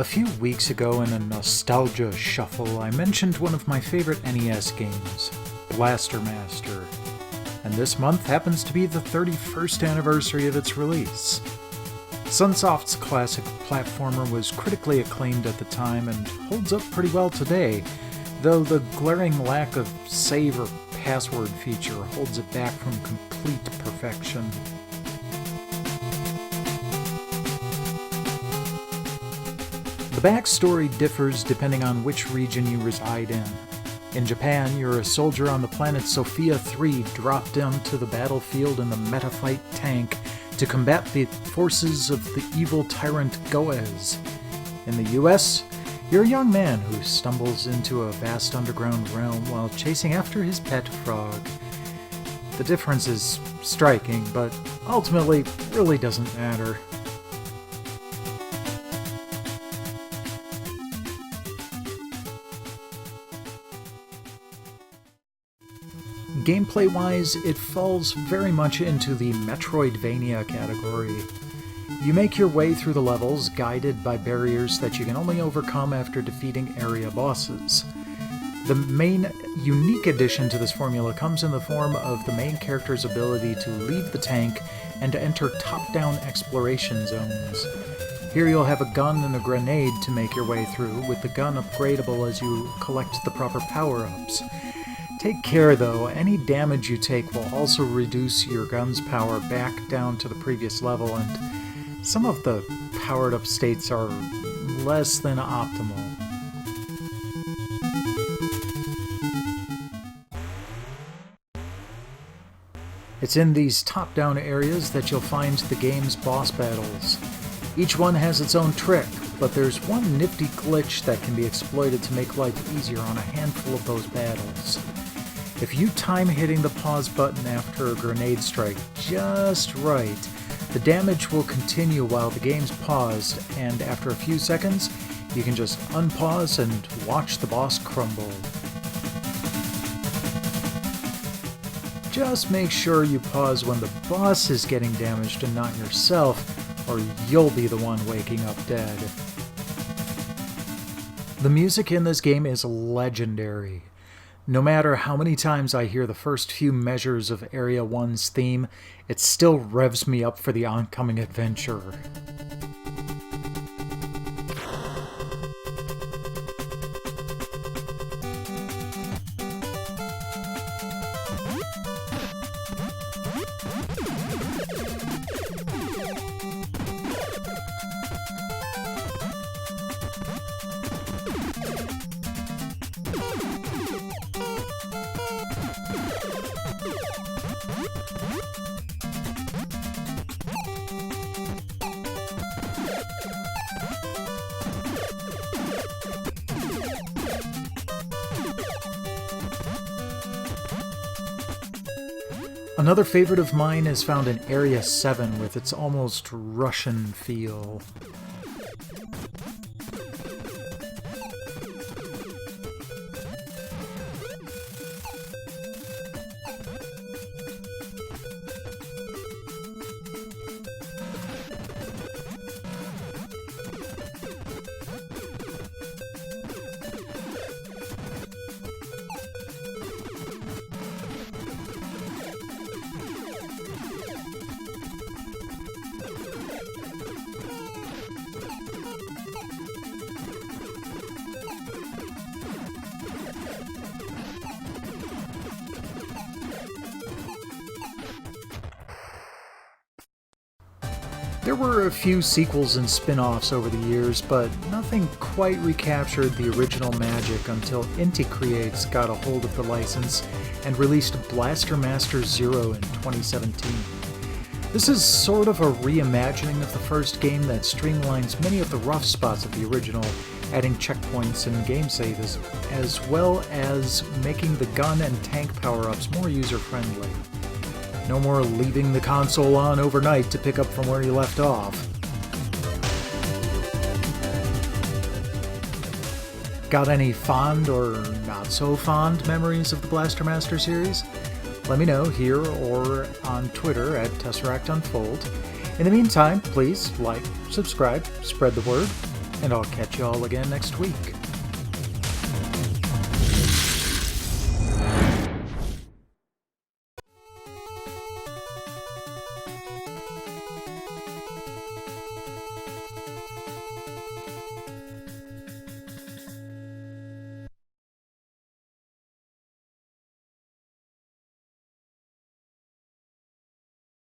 A few weeks ago in a nostalgia shuffle, I mentioned one of my favorite NES games, Blaster Master, and this month happens to be the 31st anniversary of its release. Sunsoft's classic platformer was critically acclaimed at the time and holds up pretty well today, though the glaring lack of save or password feature holds it back from complete perfection. The backstory differs depending on which region you reside in. In Japan, you're a soldier on the planet Sophia 3 dropped onto the battlefield in the Metafight tank to combat the forces of the evil tyrant Goez. In the US, you're a young man who stumbles into a vast underground realm while chasing after his pet frog. The difference is striking, but ultimately really doesn't matter. Gameplay-wise, it falls very much into the Metroidvania category. You make your way through the levels, guided by barriers that you can only overcome after defeating area bosses. The main unique addition to this formula comes in the form of the main character's ability to leave the tank and enter top-down exploration zones. Here you'll have a gun and a grenade to make your way through, with the gun upgradable as you collect the proper power-ups. Take care though, any damage you take will also reduce your gun's power back down to the previous level, and some of the powered up states are less than optimal. It's in these top-down areas that you'll find the game's boss battles. Each one has its own trick, but there's one nifty glitch that can be exploited to make life easier on a handful of those battles. If you time hitting the pause button after a grenade strike just right, the damage will continue while the game's paused, and after a few seconds, you can just unpause and watch the boss crumble. Just make sure you pause when the boss is getting damaged and not yourself, or you'll be the one waking up dead. The music in this game is legendary. No matter how many times I hear the first few measures of Area 1's theme, it still revs me up for the oncoming adventure. Another favorite of mine is found in Area 7 with its almost Russian feel. There were a few sequels and spin-offs over the years, but nothing quite recaptured the original magic until Inti Creates got a hold of the license and released Blaster Master Zero in 2017. This is sort of a reimagining of the first game that streamlines many of the rough spots of the original, adding checkpoints and game saves, as well as making the gun and tank power-ups more user-friendly. No more leaving the console on overnight to pick up from where you left off. Got any fond or not so fond memories of the Blaster Master series? Let me know here or on Twitter at TesseractUnfold. In the meantime, please like, subscribe, spread the word. and I'll catch y'all again next week.